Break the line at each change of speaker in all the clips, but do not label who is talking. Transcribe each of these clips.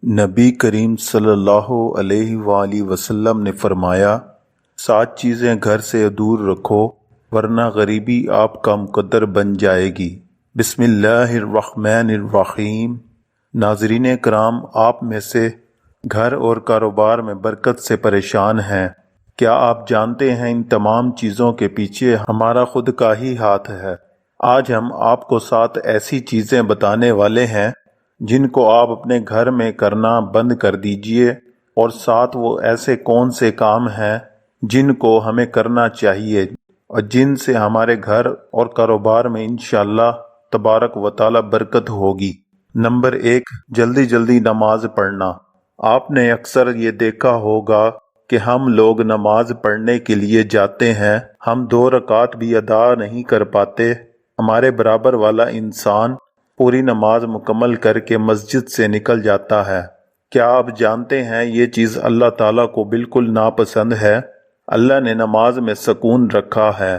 نبی کریم صلی اللہ علیہ وآلہ وسلم نے فرمایا، 7 چیزیں گھر سے دور رکھو ورنہ غریبی آپ کا مقدر بن جائے گی۔ بسم اللہ الرحمن الرحیم۔ ناظرین کرام، آپ میں سے گھر اور کاروبار میں برکت سے پریشان ہیں۔ کیا آپ جانتے ہیں ان تمام چیزوں کے پیچھے ہمارا خود کا ہی ہاتھ ہے؟ آج ہم آپ کو 7 ایسی چیزیں بتانے والے ہیں جن کو آپ اپنے گھر میں کرنا بند کر دیجئے، اور 7 وہ ایسے کون سے کام ہیں جن کو ہمیں کرنا چاہیے اور جن سے ہمارے گھر اور کاروبار میں انشاءاللہ تبارک و تعالی برکت ہوگی۔ نمبر 1، جلدی جلدی نماز پڑھنا۔ آپ نے اکثر یہ دیکھا ہوگا کہ ہم لوگ نماز پڑھنے کے لیے جاتے ہیں، ہم 2 رکعت بھی ادا نہیں کر پاتے۔ ہمارے برابر والا انسان پوری نماز مکمل کر کے مسجد سے نکل جاتا ہے۔ کیا آپ جانتے ہیں یہ چیز اللہ تعالیٰ کو بالکل ناپسند ہے؟ اللہ نے نماز میں سکون رکھا ہے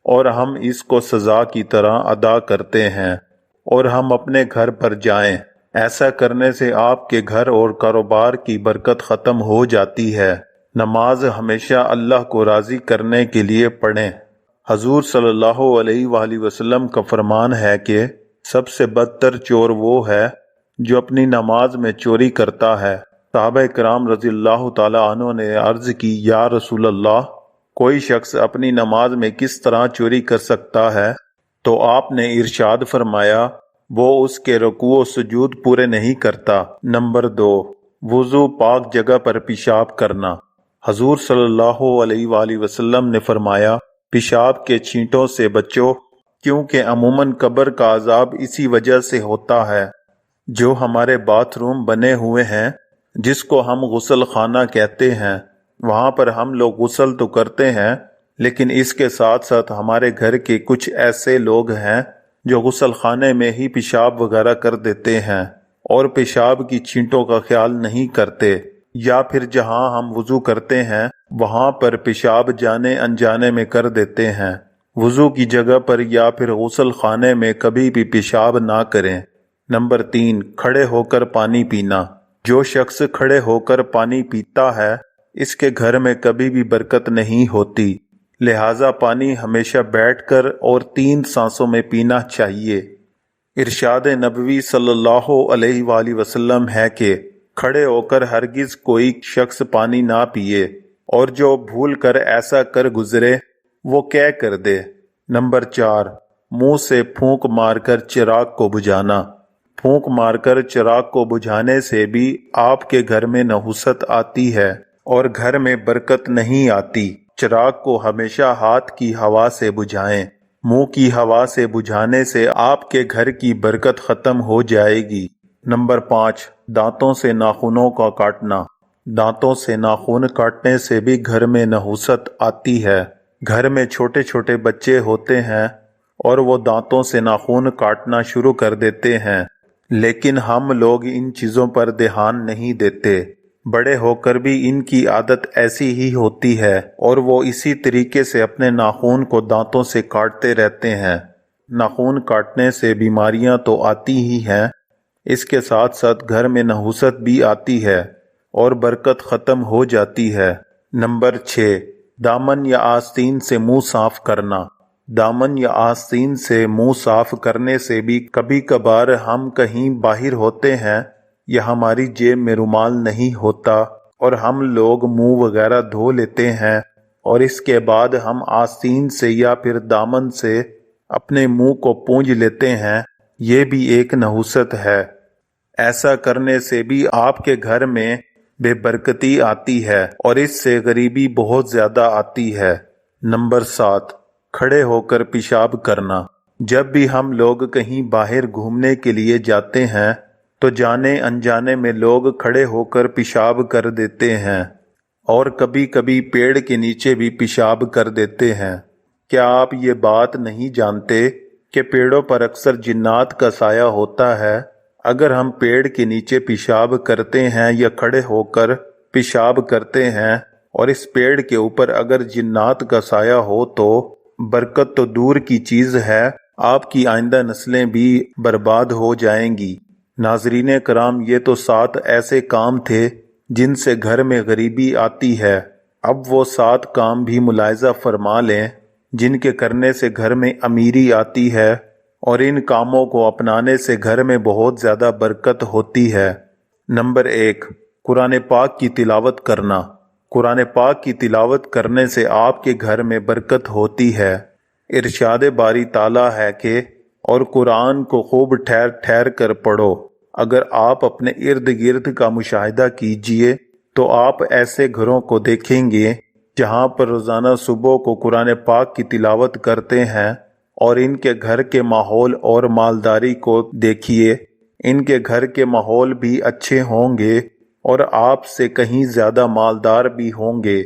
اور ہم اس کو سزا کی طرح ادا کرتے ہیں، اور ہم اپنے گھر پر جائیں۔ ایسا کرنے سے آپ کے گھر اور کاروبار کی برکت ختم ہو جاتی ہے۔ نماز ہمیشہ اللہ کو راضی کرنے کے لیے پڑھیں۔ حضور صلی اللہ علیہ وآلہ وسلم کا فرمان ہے کہ سب سے بدتر چور وہ ہے جو اپنی نماز میں چوری کرتا ہے۔ صحابہ کرام رضی اللہ تعالی عنہ نے عرض کی، یا رسول اللہ، کوئی شخص اپنی نماز میں کس طرح چوری کر سکتا ہے؟ تو آپ نے ارشاد فرمایا، وہ اس کے رکوع و سجود پورے نہیں کرتا۔ نمبر 2، وضو پاک جگہ پر پیشاب کرنا۔ حضور صلی اللہ علیہ وآلہ وسلم نے فرمایا، پیشاب کے چھینٹوں سے بچو، کیونکہ عموماً قبر کا عذاب اسی وجہ سے ہوتا ہے۔ جو ہمارے باتھ روم بنے ہوئے ہیں، جس کو ہم غسل خانہ کہتے ہیں، وہاں پر ہم لوگ غسل تو کرتے ہیں، لیکن اس کے ساتھ ساتھ ہمارے گھر کے کچھ ایسے لوگ ہیں جو غسل خانے میں ہی پیشاب وغیرہ کر دیتے ہیں اور پیشاب کی چھینٹوں کا خیال نہیں کرتے، یا پھر جہاں ہم وضو کرتے ہیں وہاں پر پیشاب جانے انجانے میں کر دیتے ہیں۔ وضو کی جگہ پر یا پھر غسل خانے میں کبھی بھی پیشاب نہ کریں۔ نمبر 3، کھڑے ہو کر پانی پینا۔ جو شخص کھڑے ہو کر پانی پیتا ہے، اس کے گھر میں کبھی بھی برکت نہیں ہوتی، لہٰذا پانی ہمیشہ بیٹھ کر اور 3 سانسوں میں پینا چاہیے۔ ارشاد نبوی صلی اللہ علیہ وآلہ وسلم ہے کہ کھڑے ہو کر ہرگز کوئی شخص پانی نہ پیے، اور جو بھول کر ایسا کر گزرے وہ کیا کر دے۔ نمبر 4، منہ سے پھونک مار کر چراغ کو بجھانا۔ پھونک مار کر چراغ کو بجھانے سے بھی آپ کے گھر میں نحوست آتی ہے اور گھر میں برکت نہیں آتی۔ چراغ کو ہمیشہ ہاتھ کی ہوا سے بجھائیں۔ منہ کی ہوا سے بجھانے سے آپ کے گھر کی برکت ختم ہو جائے گی۔ نمبر 5، دانتوں سے ناخنوں کا کاٹنا۔ دانتوں سے ناخن کاٹنے سے بھی گھر میں نحوست آتی ہے۔ گھر میں چھوٹے چھوٹے بچے ہوتے ہیں اور وہ دانتوں سے ناخن کاٹنا شروع کر دیتے ہیں، لیکن ہم لوگ ان چیزوں پر دھیان نہیں دیتے۔ بڑے ہو کر بھی ان کی عادت ایسی ہی ہوتی ہے اور وہ اسی طریقے سے اپنے ناخن کو دانتوں سے کاٹتے رہتے ہیں۔ ناخن کاٹنے سے بیماریاں تو آتی ہی ہیں، اس کے ساتھ ساتھ گھر میں نحوست بھی آتی ہے اور برکت ختم ہو جاتی ہے۔ نمبر 6، دامن یا آستین سے منہ صاف کرنا۔ دامن یا آستین سے منہ صاف کرنے سے بھی کبھی کبھار ہم کہیں باہر ہوتے ہیں یا ہماری جیب میں رومال نہیں ہوتا اور ہم لوگ منہ وغیرہ دھو لیتے ہیں، اور اس کے بعد ہم آستین سے یا پھر دامن سے اپنے منہ کو پونجھ لیتے ہیں، یہ بھی ایک نحوست ہے۔ ایسا کرنے سے بھی آپ کے گھر میں بے برکتی آتی ہے اور اس سے غریبی بہت زیادہ آتی ہے۔ نمبر 7، کھڑے ہو کر پیشاب کرنا۔ جب بھی ہم لوگ کہیں باہر گھومنے کے لیے جاتے ہیں تو جانے انجانے میں لوگ کھڑے ہو کر پیشاب کر دیتے ہیں، اور کبھی کبھی پیڑ کے نیچے بھی پیشاب کر دیتے ہیں۔ کیا آپ یہ بات نہیں جانتے کہ پیڑوں پر اکثر جنات کا سایہ ہوتا ہے؟ اگر ہم پیڑ کے نیچے پیشاب کرتے ہیں یا کھڑے ہو کر پیشاب کرتے ہیں اور اس پیڑ کے اوپر اگر جنات کا سایہ ہو تو برکت تو دور کی چیز ہے، آپ کی آئندہ نسلیں بھی برباد ہو جائیں گی۔ ناظرین کرام، یہ تو 7 ایسے کام تھے جن سے گھر میں غریبی آتی ہے۔ اب وہ 7 کام بھی ملاحظہ فرما لیں جن کے کرنے سے گھر میں امیری آتی ہے، اور ان کاموں کو اپنانے سے گھر میں بہت زیادہ برکت ہوتی ہے۔ نمبر 1، قرآن پاک کی تلاوت کرنا۔ قرآن پاک کی تلاوت کرنے سے آپ کے گھر میں برکت ہوتی ہے۔ ارشاد باری تعالیٰ ہے کہ اور قرآن کو خوب ٹھہر ٹھہر کر پڑھو۔ اگر آپ اپنے ارد گرد کا مشاہدہ کیجئے تو آپ ایسے گھروں کو دیکھیں گے جہاں پر روزانہ صبح کو قرآن پاک کی تلاوت کرتے ہیں، اور ان کے گھر کے ماحول اور مالداری کو دیکھیے، ان کے گھر کے ماحول بھی اچھے ہوں گے اور آپ سے کہیں زیادہ مالدار بھی ہوں گے،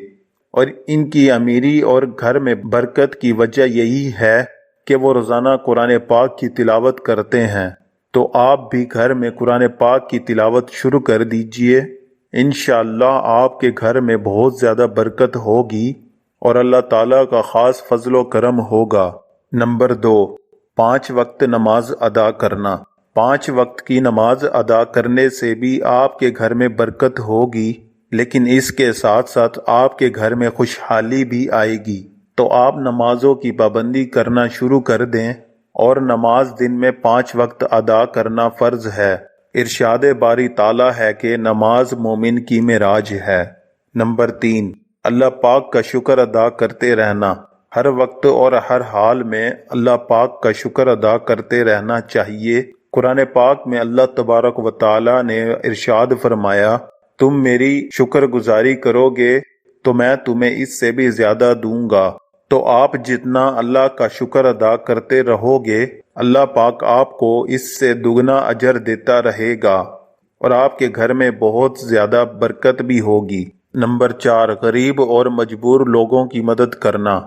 اور ان کی امیری اور گھر میں برکت کی وجہ یہی ہے کہ وہ روزانہ قرآن پاک کی تلاوت کرتے ہیں۔ تو آپ بھی گھر میں قرآن پاک کی تلاوت شروع کر دیجئے، انشاءاللہ آپ کے گھر میں بہت زیادہ برکت ہوگی اور اللہ تعالیٰ کا خاص فضل و کرم ہوگا۔ نمبر 2، 5 وقت نماز ادا کرنا۔ 5 وقت کی نماز ادا کرنے سے بھی آپ کے گھر میں برکت ہوگی، لیکن اس کے ساتھ ساتھ آپ کے گھر میں خوشحالی بھی آئے گی۔ تو آپ نمازوں کی پابندی کرنا شروع کر دیں، اور نماز دن میں 5 وقت ادا کرنا فرض ہے۔ ارشاد باری تعالیٰ ہے کہ نماز مومن کی معراج ہے۔ نمبر 3، اللہ پاک کا شکر ادا کرتے رہنا۔ ہر وقت اور ہر حال میں اللہ پاک کا شکر ادا کرتے رہنا چاہیے۔ قرآن پاک میں اللہ تبارک و تعالیٰ نے ارشاد فرمایا، تم میری شکر گزاری کرو گے تو میں تمہیں اس سے بھی زیادہ دوں گا۔ تو آپ جتنا اللہ کا شکر ادا کرتے رہو گے، اللہ پاک آپ کو اس سے دگنا اجر دیتا رہے گا، اور آپ کے گھر میں بہت زیادہ برکت بھی ہوگی۔ نمبر 4، غریب اور مجبور لوگوں کی مدد کرنا۔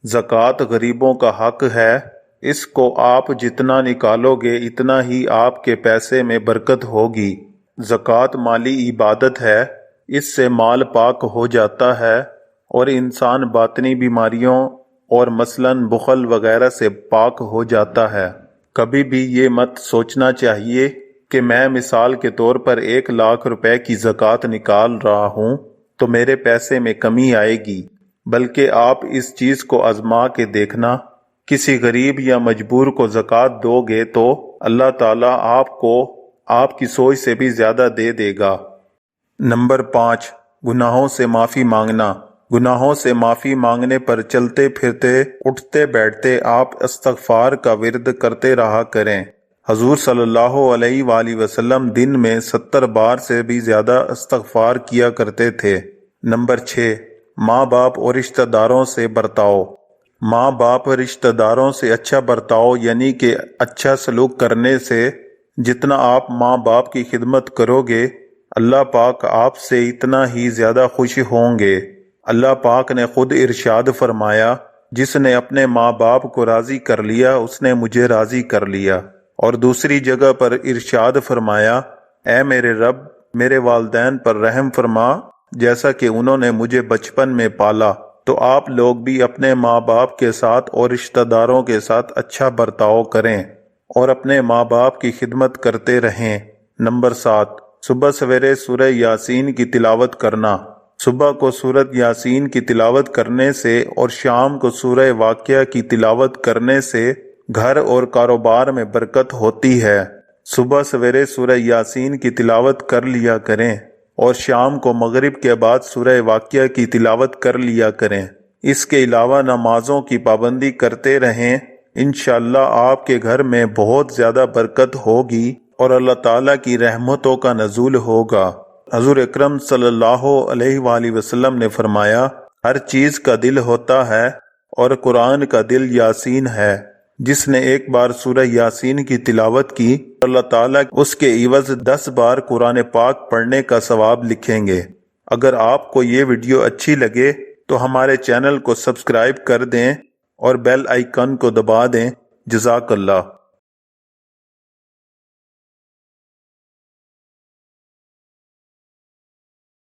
زکوٰۃ غریبوں کا حق ہے، اس کو آپ جتنا نکالو گے اتنا ہی آپ کے پیسے میں برکت ہوگی۔ زکوٰۃ مالی عبادت ہے، اس سے مال پاک ہو جاتا ہے اور انسان باطنی بیماریوں اور مثلاً بخل وغیرہ سے پاک ہو جاتا ہے۔ کبھی بھی یہ مت سوچنا چاہیے کہ میں مثال کے طور پر 1 لاکھ روپے کی زکوٰۃ نکال رہا ہوں تو میرے پیسے میں کمی آئے گی، بلکہ آپ اس چیز کو آزما کے دیکھنا، کسی غریب یا مجبور کو زکوٰۃ دو گے تو اللہ تعالیٰ آپ کو آپ کی سوچ سے بھی زیادہ دے دے گا۔ نمبر 5، گناہوں سے معافی مانگنا۔ گناہوں سے معافی مانگنے پر چلتے پھرتے اٹھتے بیٹھتے آپ استغفار کا ورد کرتے رہا کریں۔ حضور صلی اللہ علیہ وآلہ وسلم دن میں 70 بار سے بھی زیادہ استغفار کیا کرتے تھے۔ نمبر 6، ماں باپ اور رشتہ داروں سے برتاؤ۔ ماں باپ رشتہ داروں سے اچھا برتاؤ یعنی کہ اچھا سلوک کرنے سے جتنا آپ ماں باپ کی خدمت کرو گے، اللہ پاک آپ سے اتنا ہی زیادہ خوش ہوں گے۔ اللہ پاک نے خود ارشاد فرمایا، جس نے اپنے ماں باپ کو راضی کر لیا اس نے مجھے راضی کر لیا، اور دوسری جگہ پر ارشاد فرمایا، اے میرے رب میرے والدین پر رحم فرما جیسا کہ انہوں نے مجھے بچپن میں پالا۔ تو آپ لوگ بھی اپنے ماں باپ کے ساتھ اور رشتہ داروں کے ساتھ اچھا برتاؤ کریں اور اپنے ماں باپ کی خدمت کرتے رہیں۔ نمبر 7، صبح سویرے سورہ یاسین کی تلاوت کرنا۔ صبح کو سورۃ یاسین کی تلاوت کرنے سے اور شام کو سورہ واقعہ کی تلاوت کرنے سے گھر اور کاروبار میں برکت ہوتی ہے۔ صبح سویرے سورہ یاسین کی تلاوت کر لیا کریں اور شام کو مغرب کے بعد سورہ واقعہ کی تلاوت کر لیا کریں۔ اس کے علاوہ نمازوں کی پابندی کرتے رہیں، انشاءاللہ آپ کے گھر میں بہت زیادہ برکت ہوگی اور اللہ تعالیٰ کی رحمتوں کا نزول ہوگا۔ حضور اکرم صلی اللہ علیہ وآلہ وسلم نے فرمایا، ہر چیز کا دل ہوتا ہے اور قرآن کا دل یاسین ہے۔ جس نے ایک بار سورہ یاسین کی تلاوت کی اللہ تعالیٰ اس کے عوض 10 بار قرآن پاک پڑھنے کا ثواب لکھیں گے۔ اگر آپ کو یہ ویڈیو اچھی لگے تو ہمارے چینل کو سبسکرائب کر دیں اور بیل آئیکن کو دبا دیں۔ جزاک اللہ۔